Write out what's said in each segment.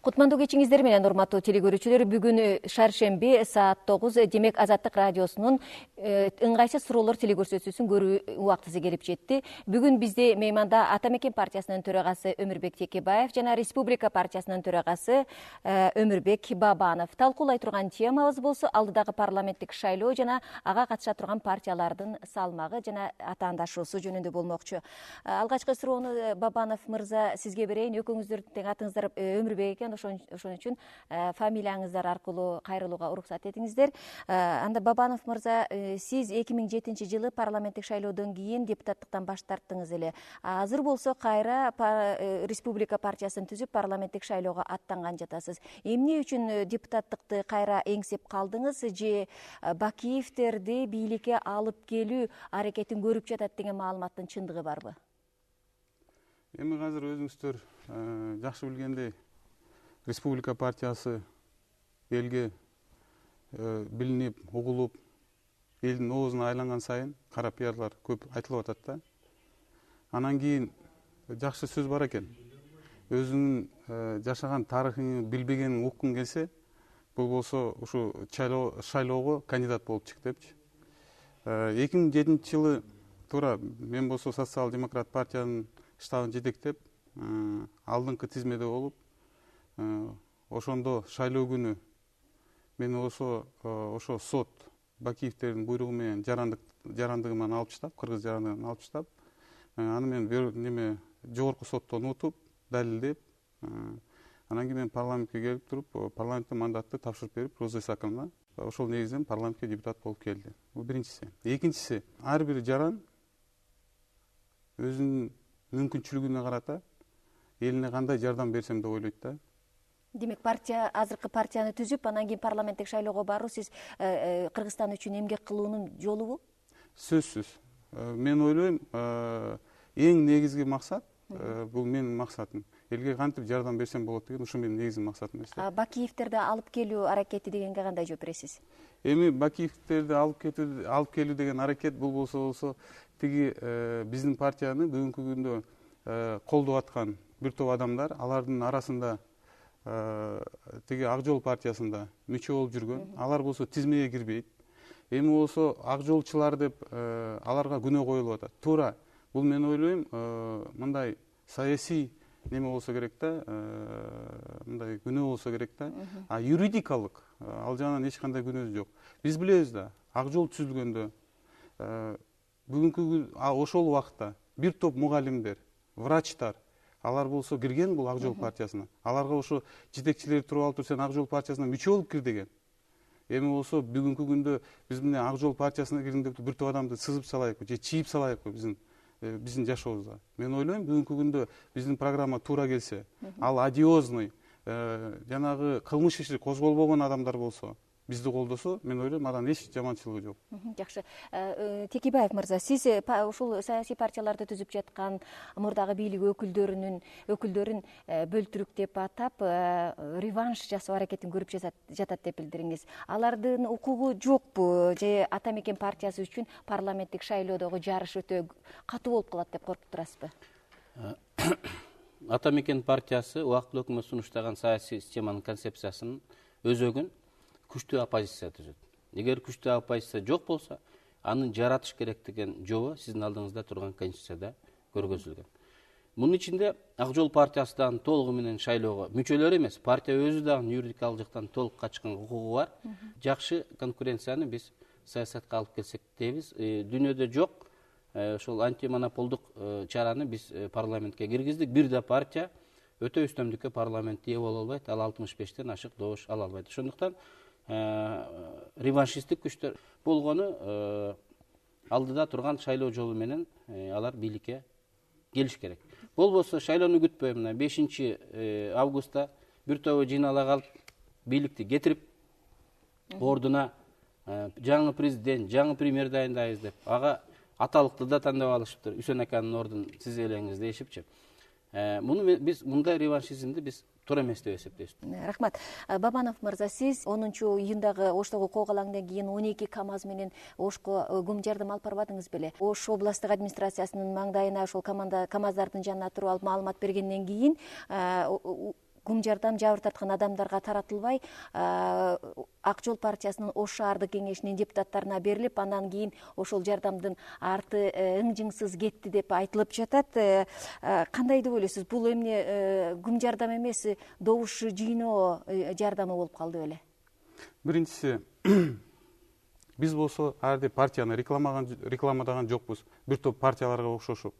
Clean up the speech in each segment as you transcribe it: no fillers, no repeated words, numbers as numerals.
Кутмандуу кечиңиздер менен урматтуу телекөрүүчүлөр, бүгүн шаршемби саат 9, демек Азаттык радиосунун ыңгайсыз суроолор телекөрсөтүүсүн көрүү убактысы келип жетти. Бүгүн бизде мейманда Ата Мекен партиясынын төрагасы Өмүрбек Текебаев жана Республика партиясынын төрагасы Өмүрбек Бабанов. Талкуулай турган темабыз болсо алдыдагы парламенттик шайлоо жана ага катыша турган партиялардын салмагы жана атаандашуусу жөнүндө болмокчу. Алгачкы суроону Бабанов мырза сизге берейин. Экөөңүздөрдүн атыңыздар Өмүрбек экен. Ошон үчүн фамилияңыздар аркылуу кайрылууга уруксат этиңиздер. Анда Бабанов мырза, сиз 2007 жылы парламенттик шайлоодон кийин депутаттыктан баш тарттыңыз эле. Азыр болсо кайра Республика партиясын түзүп парламенттик шайлоого аттанган жатасыз. Эмне үчүн депутаттыкты кайра эңсеп калдыңыз же Бакиевтерди бийликке алып келүү аракетин көрүп жатат деген маалыматтын чындыгы барбы? Эми азыр өзүңүздөр жакшы билгендей, Республика партиясы элге билинип, угулуп, элдин оозуна айланган сайын кара пиарлар көп айтылып атат да. Анан кийин жакшы сөз бар экен. Өзүнүн жашаган тарыхын билбегенин уккун келсе, бул болсо ушу шайлоого кандидат болуп чык депчи. 2007 жылы туура мен болсо социал-демократ партиянын штабын жетектеп, алдыңкы тизмеде болуп, ошондо шайлоо күнү мен ошо сот Бакиевтердин буйругу менен жарандыгы менен алып таштап, кыргыз жарандыгын алып таштап, аны мен жогорку соттон утуп, далилдеп, анан кийин мен парламентке келип туруп, парламенттин мандатты тапшырып берип, Роза Исаковна ошол негизден парламентке депутат болуп келди. Бул биринчиси. Экинчиси, ар бир жаран өзүнүн мүмкүнчүлүгүнө карата элине кандай жардам берсем деп ойлойт да. Демек, азыркы партияны түзүп, анан кийин парламенттик шайлоого баруу сиз Кыргызстан үчүн эмгек кылуунун жолубу? Сөзсүз. Мен ойлойм, эң негизги максат, бул менин максатым. Элге кантип жардам берсем болот деген ушу менин негизги максатым эмес. Бакиевтерди алып келүү аракети дегенге кандай жооп бересиз? Эми Бакиевтерди алып келүү деген аракет бул болсо тиги биздин партияны бүгүнкү күндө колдоп аткан бир топ адамдар, алардын арасында тиги Ак Жол партиясында мүчө болуп жүргөн, алар болсо тизмеге кирбейт. Эми болсо ак жолчулар деп аларга күнөө коюлуп атат. Туура, бул мен ойлойм, мындай саясий неме болсо керек да, мындай күнөө болсо керек да. А юридикалык ал жагынан эч кандай күнөөсү жок. Биз билебиз да, Ак Жол түзүлгөндө бүгүнкү ошол убакта бир топ мугалимдер, врачтар, алар болсо кирген бул Ак Жол партиясына. Аларга ошо жетекчилери туруп алып туруп, сен Ак Жол партиясына мүчө болуп кир деген. Эми болсо бүгүнкү күндө биз мына Ак Жол партиясына кирдим деп бир топ адамды сызып салайыкпы же чийип салайыкпы биздин жашообузда. Мен ойлойм, бүгүнкү күндө биздин программа туура келсе, ал одиозный жанагы кылмыш иши козголбогон адамдар болсо, бизди колдосо, мен ойлойм, андан эч жаманчылыгы жок. Жакшы. Текебаев мырза, сиз ушул саясий партияларды түзүп жаткан мурдагы бийлик өкүлдөрүн бөлтүрүк деп атап, реванш жасоо аракетин көрүп жатат деп билдириңиз. Алардын укугу жокпу же Ата Мекен партиясы үчүн парламенттик шайлоодогу жарыш өтө катуу болуп калат деп коркуп турасызбы? Ата Мекен партиясы убактылуу өкмөт сунуштаган саясий системанын концепциясынын өзөгүн күчтүү оппозиция түзөт. Эгер күчтүү оппозиция жок болсо, аны жаратыш керек деген жобо сиздин алдыңызда турган конституцияда көргөзүлгөн. Мунун ичинде Ак Жол партиясы дагы толугу менен шайлоого мүчөлөр эмес, партия өзү дагы юридикалык жактан толук качкан укугу бар. Жакшы конкуренцияны биз саясатка алып келсек дейбиз. Дүйнөдө жок ошол антимонополдук чараны биз парламентке киргиздик. Бир да партия өтө үстөмдүккө парламентте ээ боло албайт, ал 65тен ашык добуш ала албайт. Ошондуктан реваншисттик күчтөр болгону алдыда турган шайлоо жолу менен алар бийликке келиш керек. Болбосо шайлоону күтпөй мына 5 августта бир тобу жыйнала калып бийликти кетирип, ордуна жаңы президент, жаңы премьер дайындайбыз деп, ага аталыкты да тандап алышыптыр. Үсөн аканын ордун сиз ээлеңиз дейишипчи. Муну биз мындай реваншизмди биз туура эмес деп эсептейбиз. Рахмат. Бабанов мырза, сиз 10-июндагы Оштогу коогалаңдан кийин 12 КАМАЗ менен Ошко көм жардам алып барбадыңыз беле? Ош областтык администрациясынын маңдайына ошол КАМАЗдардын жанына туруп алып маалымат бергенден кийин кум жардам жабыр тарткан адамдарга таратылбай Ак Жол партиясынын Ош шаардык кеңешинин депутаттарына берилип, андан кийин ошол жардамдын арты ың-жыңсыз кетти деп айтылып жатат. Кандай деп ойлойсуз? Бул эмне кум жардам эмес, добуш жыйноо жардамы болуп калды беле? Биринчиси, биз болсо ар партияны рекламадаган жокпуз. Бир топ партияларга окшошуп.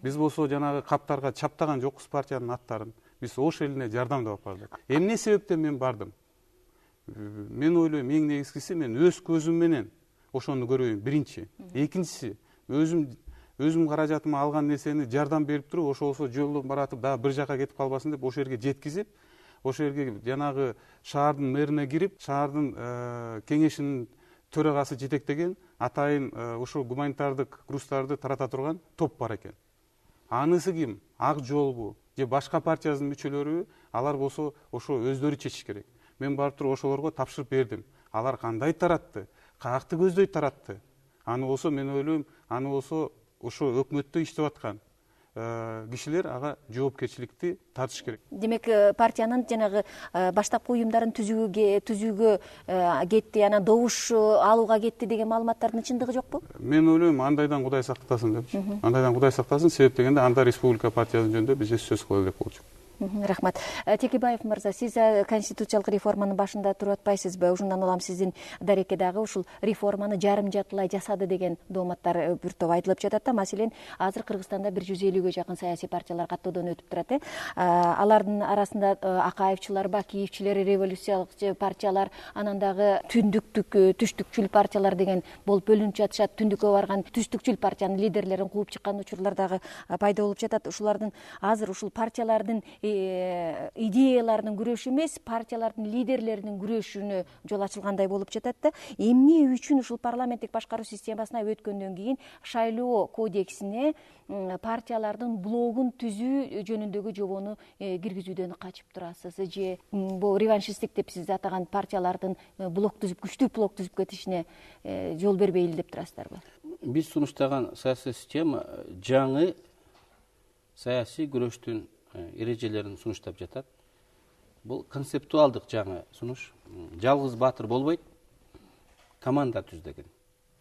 Биз болсо жанагы каптарга чаптаган жокпуз партиянын аттарын. Биз Ош элине жардамдап бардык. Эмне себептен мен бардым? Мен ойлойм, эң негизгиси мен өз көзүм менен ошону көрөйүн, биринчи. Экинчиси, өзүм каражатыма алган нерсени жардам берип туруп, ошо болсо жолдон баратып, дагы бир жака кетип калбасын деп, ошол жерге жеткизип, ошол жерге жанагы шаардын мэрине кирип, шаардын кеңешинин төрагасы жетектеген атайын ошол гуманитардык грузтарды тарата турган топ бар экен. Анысы ким? Ак Жолбу же башка партиянын мүчөлөрүбү? Алар болсо ошо өздөрү чечиш керек. Мен барып туруп ошолорго тапшырып бердим. Алар кандай таратты? Каякты көздөй таратты? Аны болсо мен ойлойм, аны болсо ошо өкмөттө иштеп аткан кишилер ага жоопкерчиликти тартыш керек. Демек, партиянын жанагы баштапкы уюмдарын түзүүгө кетти, анан добуш алууга кетти деген маалыматтардын чындыгы жокпу? Мен ойлойм, андайдан Кудай сактасын деп. Андайдан Кудай сактасын, себеп дегенде анда республика партиясынын жөнүндө биз сөз кылалы деп болчу. Рахмат. Текебаев мырза, сиз конституциялык реформанын башында туруп атпайсызбы? Ошондон улам сиздин дареке дагы ушул реформаны жарым жартылай жасады деген дооматтар бир топ айтылып жатат да. Маселен, азыр Кыргызстанда 150-гө жакын саясий партиялар каттоодон өтүп турат. Алардын арасында Акаевчилар, Бакиевчилер, революциялык партиялар, анан дагы түштүкчүл партиялар деген болуп бөлүнүп жатышат. Түндүккө барган түштүкчүл партиянын лидерлерин кууп чыккан учурлар дагы пайда болуп жатат. Ушулардын азыр ушул партиялардын идеяларынын күрөшү эмес, партиялардын лидерлеринин күрөшүнө жол ачылгандай болуп жатат да. Эмне үчүн ушул парламенттик башкаруу системасына өткөндөн кийин шайлоо кодексине партиялардын блогун түзүү жөнүндөгү жобону киргизүүдөн качып турасыз? Же бул реваншисттик деп сиз атаган партиялардын күчтүү блок түзүп кетишине жол бербейли деп турасыздарбы? Биз сунуштаган саясий система жаңы саясий күрөштүн эрежелерин сунуштап жатат. Бул концептуалдык жаңы сунуш. Жалгыз баатыр болбойт, команда түз деген.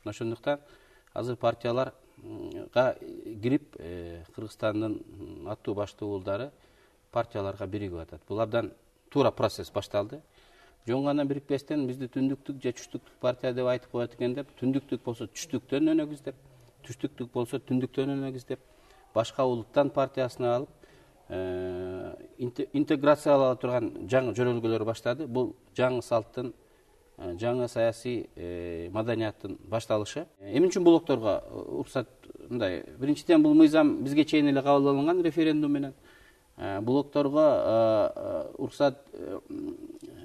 Ошондуктан азыр партияларга кирип, Кыргызстандын аттуу баштуу уулдары партияларга биригип атат. Бул абдан туура процесс башталды. Жөн гана бирикпестен бизди түндүктүк же түштүктүк партия деп айтып коет экен деп, түндүктүк болсо түштүктөн өнөгүз деп, түштүктүк болсо түндүктөн өнөгүз деп, башка улуттан партиясына алып интеграциялала турган жаңы жөрөлгөлөр баштады. Бул жаңы салттын, жаңы саясий маданияттын башталышы. Эмне үчүн блокторго уруксат мындай? Биринчиден, бул мыйзам бизге чейин эле кабыл алынган референдум менен. Блокторго уруксат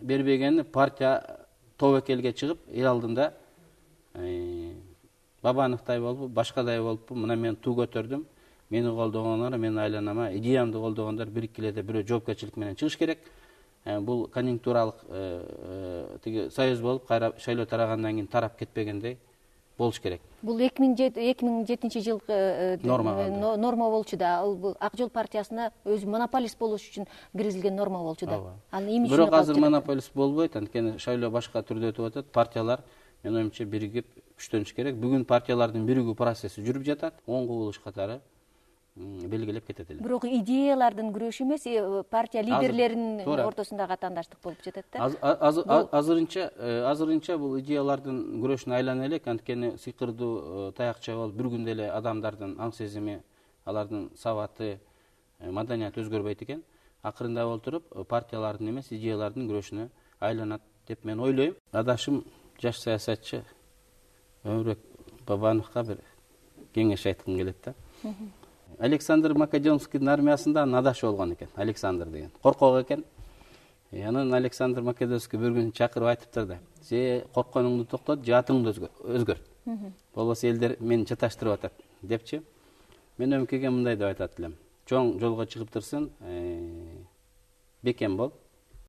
бербегени партия тобокелге чыгып, эл алдында Бабановдай болуп, башкадай болуп, мына мен туу көтөрдүм, мени колдогондор, менин айланама идеямды колдогондор бир-экиледе бирөө жоопкерчилик менен чыгыш керек. Бул конъюнктуралык тиги союз болуп, кайра шайлоо тарагандан кийин тарап кетпегендей болуш керек. Бул 2007-жылкы норма болчу да. Ал Ак Жол партиясына өзү монополист болуш үчүн киргизилген норма болчу да. Ал эми бирок азыр монополист болбойт, анткени шайлоо башка түрдө өтүп атат. Партиялар менин оюмча биригип күчтөнүш керек. Бүгүн партиялардын биригүү процесси жүрүп жатат. Оң кубулуш катары белгилеп кетет эле. Бирок идеялардын күрөшү эмес, партия лидерлеринин ортосундагы атаандаштык болуп жатат да. Азырынча бул идеялардын күрөшүнө айлана элек, анткени сыйкырдуу таякча болуп бир күндө эле адамдардын аң сезими, алардын сабаты, маданияты өзгөрбөйт экен. Акырында болтуруп партиялардын эмес, идеялардын күрөшүнө айланат деп мен ойлойм. Адашым жаш саясатчы Өмүрбек Бабановго бир кеңеш айткым келет да. Александр Македонскийдин армиясында адашы болгон экен, Александр деген. Коркок экен. Анан Александр Македонский бир күн чакырып айтыптыр да: "Же коркконуңду токтот, же атыңды өзгөрт. Болбосо элдер мени чаташтырып атат" депчи. Мен Өмүкеге мындай деп айтат элем: "Чоң жолго чыгып турсун, бекем бол.